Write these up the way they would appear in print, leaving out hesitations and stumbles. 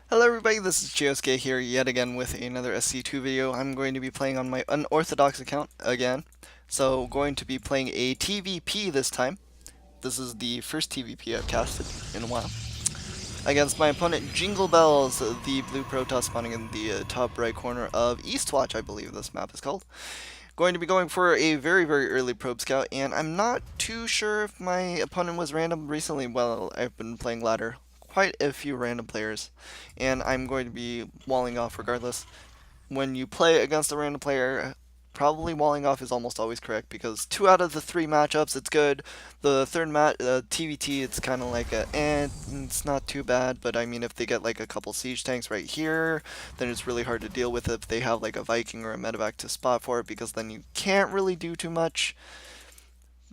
Hello everybody, this is Chiosuke here yet again with another SC2 video. I'm going to be playing on my unorthodox account again. So going to be playing a TvP this time. This is the first TvP I've casted in a while. Against my opponent Jingle Bells, the blue protoss spawning in the top right corner of Eastwatch, I believe this map is called. Going to be going for a very early probe scout, and I'm not too sure if my opponent was random recently. Well, I've been playing ladder quite a few random players, and I'm going to be walling off regardless. When you play against a random player, probably walling off is almost always correct because 2 out of the 3 matchups it's good. The third TVT, it's kind of like it's not too bad. But I mean, if they get like a couple siege tanks right here, then it's really hard to deal with if they have like a Viking or a medevac to spot for it, because then you can't really do too much.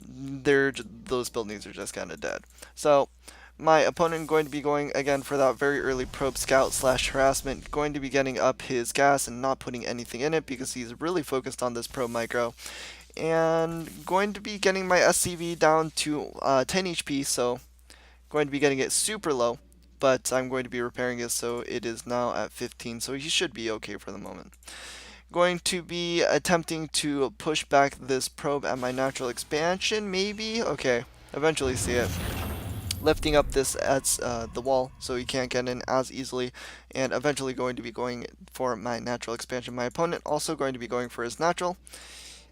Those buildings are just kind of dead. So my opponent going to be going again for that very early probe scout slash harassment, going to be getting up his gas and not putting anything in it because he's really focused on this probe micro, and going to be getting my SCV down to 10 HP, so going to be getting it super low, but I'm going to be repairing it so it is now at 15, so he should be okay for the moment. Going to be attempting to push back this probe at my natural expansion, maybe? Okay, eventually see it. Lifting up this at the wall so he can't get in as easily, and eventually going to be going for my natural expansion. My opponent also going to be going for his natural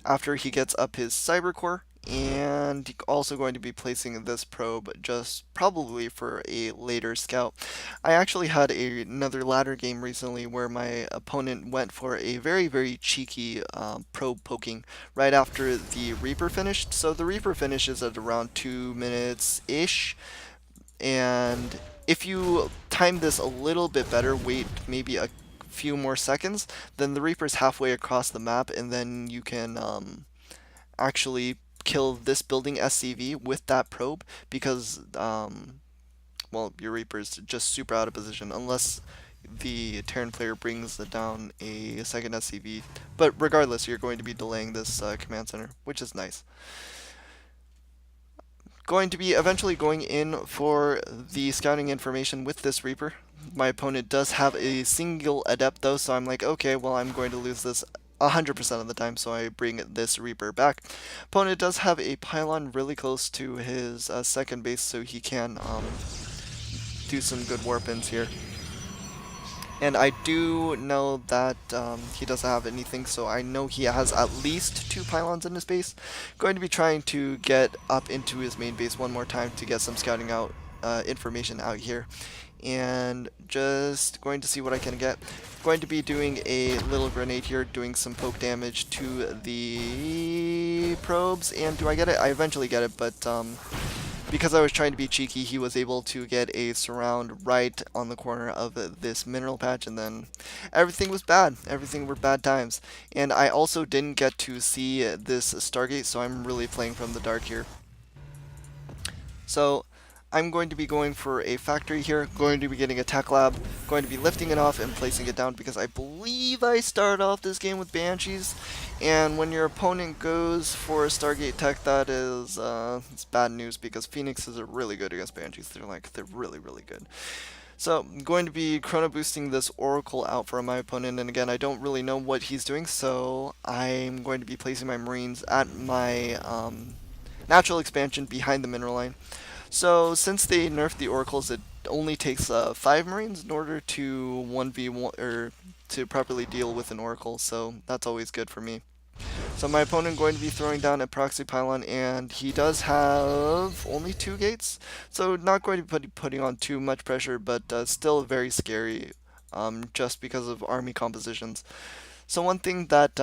after he gets up his cyber core, and also going to be placing this probe just probably for a later scout. I actually had another ladder game recently where my opponent went for a very cheeky probe poking right after the Reaper finished. So the Reaper finishes at around 2 minutes ish, and if you time this a little bit better, wait maybe a few more seconds, then the Reaper's halfway across the map, and then you can actually kill this building SCV with that probe because, well, your Reaper's just super out of position unless the Terran player brings down a second SCV. But regardless, you're going to be delaying this command center, which is nice. Going to be eventually going in for the scouting information with this Reaper. My opponent does have a single adept though, so I'm like, okay, well, I'm going to lose this 100% of the time, so I bring this Reaper back. Opponent does have a pylon really close to his second base, so he can do some good warpins here. And I do know that he doesn't have anything, so I know he has at least 2 pylons in his base. Going to be trying to get up into his main base one more time to get some scouting out information out here. And just going to see what I can get. Going to be doing a little grenade here, doing some poke damage to the probes. And do I get it? I eventually get it, but because I was trying to be cheeky, he was able to get a surround right on the corner of this mineral patch, and then everything was bad. Everything were bad times. And I also didn't get to see this Stargate, so I'm really playing from the dark here. So I'm going to be going for a factory here, going to be getting a tech lab, going to be lifting it off and placing it down because I believe I started off this game with Banshees. And when your opponent goes for a Stargate tech, that is it's bad news because Phoenixes are really good against Banshees. They're really good. So I'm going to be chrono boosting this Oracle out for my opponent, and again, I don't really know what he's doing, so I'm going to be placing my Marines at my natural expansion behind the mineral line. So since they nerfed the oracles, it only takes 5 Marines in order to 1v1 or to properly deal with an oracle. So that's always good for me. So my opponent going to be throwing down a proxy pylon, and he does have only 2 gates, so not going to be putting on too much pressure, but still very scary, just because of army compositions. So one thing that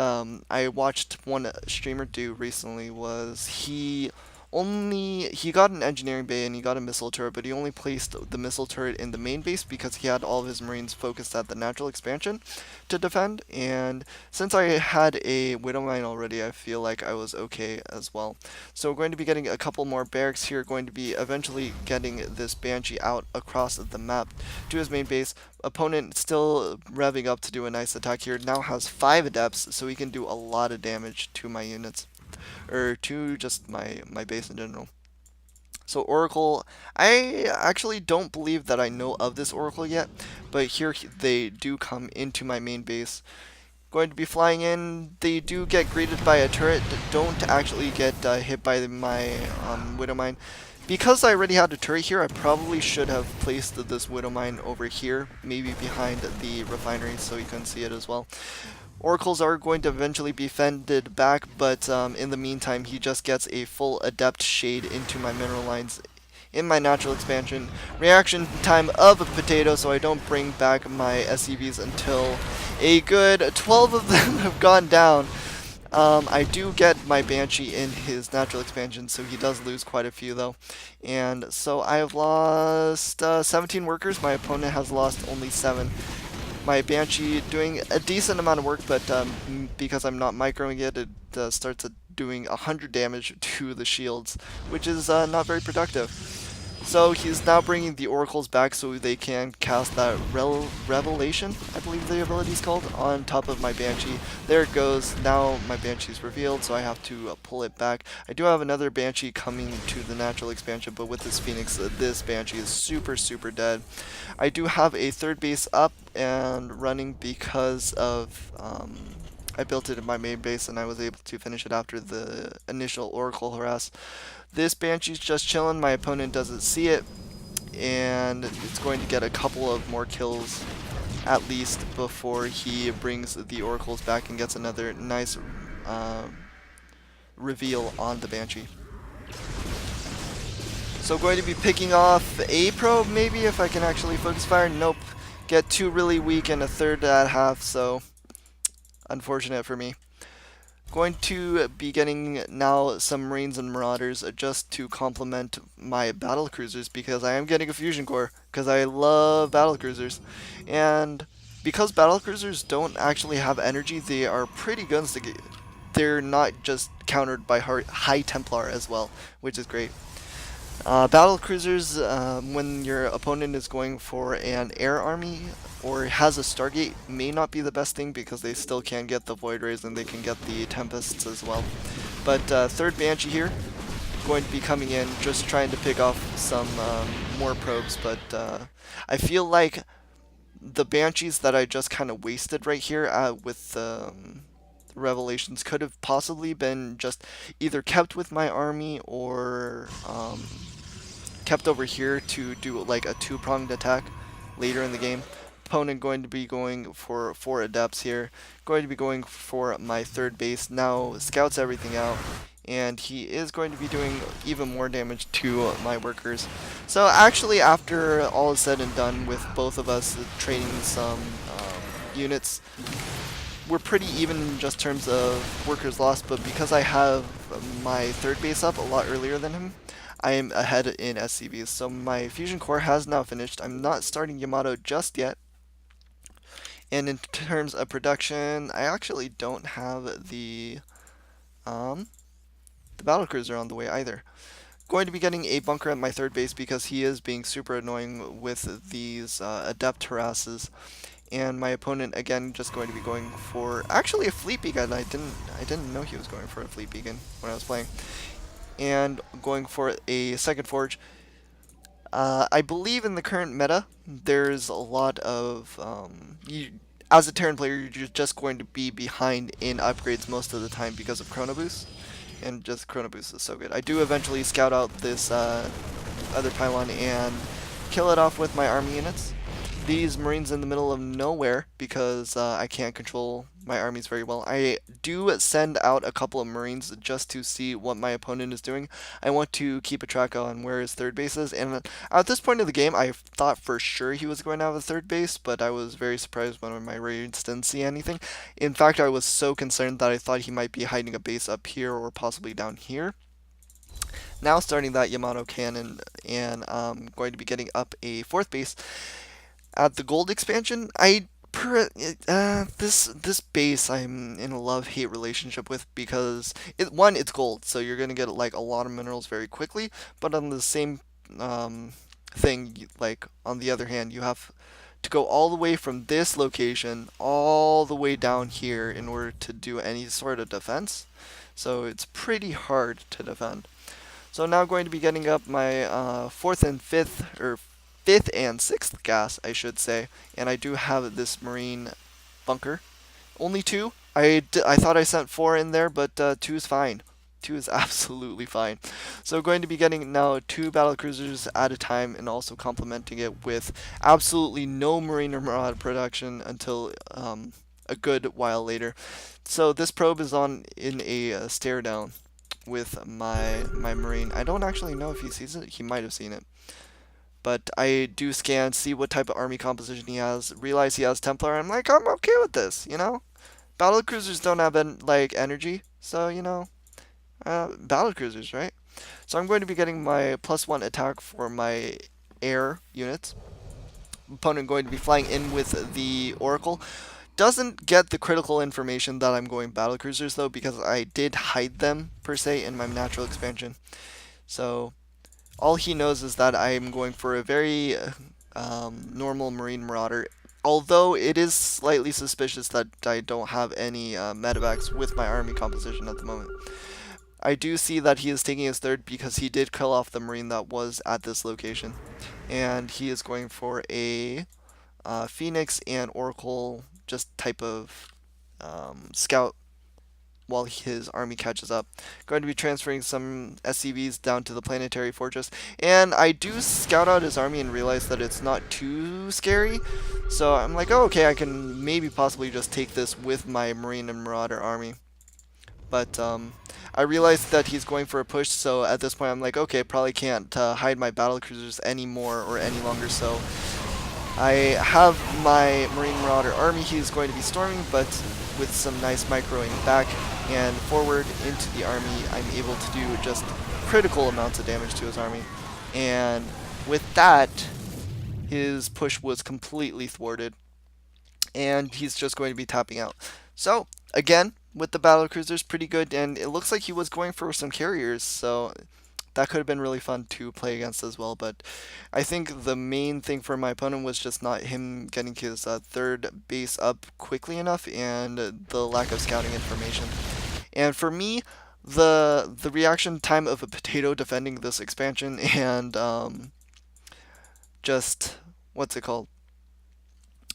I watched one streamer do recently was he got an engineering bay and he got a missile turret, but he only placed the missile turret in the main base because he had all of his marines focused at the natural expansion to defend. And since I had a widow mine already, I feel like I was okay as well. So we're going to be getting a couple more barracks here. Going to be eventually getting this banshee out across the map to his main base. Opponent still revving up to do a nice attack here. Now has 5 adepts, so he can do a lot of damage to my units, or to just my base in general. So Oracle, I actually don't believe that I know of this Oracle yet, but here they do come into my main base. Going to be flying in. They do get greeted by a turret. Don't actually get hit by my Widow Mine. Because I already had a turret here, I probably should have placed this Widow Mine over here, maybe behind the refinery so you can see it as well. Oracles are going to eventually be fended back, but in the meantime, he just gets a full Adept Shade into my mineral lines in my natural expansion. Reaction time of a potato, so I don't bring back my SCVs until a good 12 of them have gone down. I do get my Banshee in his natural expansion, so he does lose quite a few though. And so I have lost 17 workers. My opponent has lost only 7. My Banshee doing a decent amount of work, but because I'm not microing it, it starts doing 100 damage to the shields, which is not very productive. So he's now bringing the Oracles back so they can cast that Revelation, I believe the ability is called, on top of my Banshee. There it goes. Now my Banshee is revealed, so I have to pull it back. I do have another Banshee coming to the natural expansion, but with this Phoenix, this Banshee is super dead. I do have a third base up and running because of I built it in my main base and I was able to finish it after the initial Oracle harass. This Banshee's just chilling. My opponent doesn't see it, and it's going to get a couple of more kills at least before he brings the Oracles back and gets another nice reveal on the Banshee. So going to be picking off a probe maybe if I can actually focus fire. Nope. Get 2 really weak and a third at half, so unfortunate for me. Going to be getting now some Marines and Marauders just to complement my battle cruisers because I am getting a fusion core because I love battle cruisers. And because battle cruisers don't actually have energy, they are pretty guns to get. They're not just countered by high Templar as well, which is great. Battle cruisers, when your opponent is going for an air army or has a Stargate, may not be the best thing because they still can get the Void Rays and they can get the Tempests as well. But third Banshee here, going to be coming in, just trying to pick off some more probes, but I feel like the Banshees that I just kind of wasted right here with Revelations could have possibly been just either kept with my army or kept over here to do like a 2-pronged attack later in the game. Opponent going to be going for 4 adepts here. Going to be going for my third base. Now scouts everything out. And he is going to be doing even more damage to my workers. So actually, after all is said and done with both of us trading some units, we're pretty even in just terms of workers lost. But because I have my third base up a lot earlier than him, I am ahead in SCVs. So my fusion core has now finished. I'm not starting Yamato just yet. And in terms of production, I actually don't have the battlecruiser on the way either. Going to be getting a bunker at my third base because he is being super annoying with these adept harasses. And my opponent again just going to be going for actually a fleet beacon. I didn't know he was going for a fleet beacon when I was playing. And going for a second forge. I believe in the current meta, there's a lot of as a Terran player, you're just going to be behind in upgrades most of the time because of Chrono Boost, and just Chrono Boost is so good. I do eventually scout out this other pylon and kill it off with my army units. These Marines in the middle of nowhere because I can't control my armies very well. I do send out a couple of Marines just to see what my opponent is doing. I want to keep a track on where his third base is, and at this point of the game, I thought for sure he was going to have a third base, but I was very surprised when my raids didn't see anything. In fact, I was so concerned that I thought he might be hiding a base up here or possibly down here. Now starting that Yamato cannon, and I'm going to be getting up a fourth base. At the gold expansion, this base I'm in a love-hate relationship with because it's gold, so you're gonna get like a lot of minerals very quickly. But on the same thing, like on the other hand, you have to go all the way from this location all the way down here in order to do any sort of defense. So it's pretty hard to defend. So now going to be getting up my fourth and fifth, or fifth and sixth gas, I should say. And I do have this marine bunker. Only two. I thought I sent four in there, but two is fine. Two is absolutely fine. So going to be getting now two battle cruisers at a time, and also complementing it with absolutely no marine or marauder production until a good while later. So this probe is on in a stare down with my marine. I don't actually know if he sees it. He might have seen it. But I do scan, see what type of army composition he has, realize he has Templar. I'm like, I'm okay with this, you know? Battle cruisers don't have like energy, so battle cruisers, right? So I'm going to be getting my +1 attack for my air units. Opponent going to be flying in with the Oracle. Doesn't get the critical information that I'm going battle cruisers though, because I did hide them per se in my natural expansion. So all he knows is that I'm going for a very normal Marine Marauder. Although it is slightly suspicious that I don't have any medevacs with my army composition at the moment. I do see that he is taking his third because he did kill off the Marine that was at this location. And he is going for a Phoenix and Oracle just type of scout while his army catches up. Going to be transferring some SCVs down to the planetary fortress. And I do scout out his army and realize that it's not too scary. So I'm like, oh, okay, I can maybe possibly just take this with my Marine and Marauder army. But I realized that he's going for a push, so at this point I'm like, okay, probably can't hide my battle cruisers anymore or any longer, so I have my Marine Marauder army he's going to be storming, but with some nice microing back and forward into the army, I'm able to do just critical amounts of damage to his army. And with that, his push was completely thwarted, and he's just going to be tapping out. So, again, with the battle cruisers, pretty good, and it looks like he was going for some carriers, so that could have been really fun to play against as well. But I think the main thing for my opponent was just not him getting his third base up quickly enough, and the lack of scouting information. And for me, the reaction time of a potato defending this expansion, and just what's it called?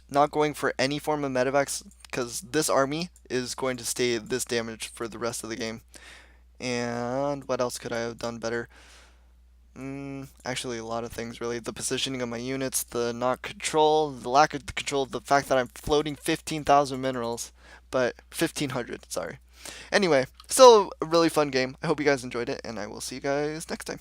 Not going for any form of medevacs, because this army is going to stay this damage for the rest of the game. And what else could I have done better? Actually, a lot of things really. The positioning of my units, the not control, the lack of control, the fact that I'm floating 15,000 minerals, but 1,500, sorry. Anyway, still a really fun game. I hope you guys enjoyed it, and I will see you guys next time.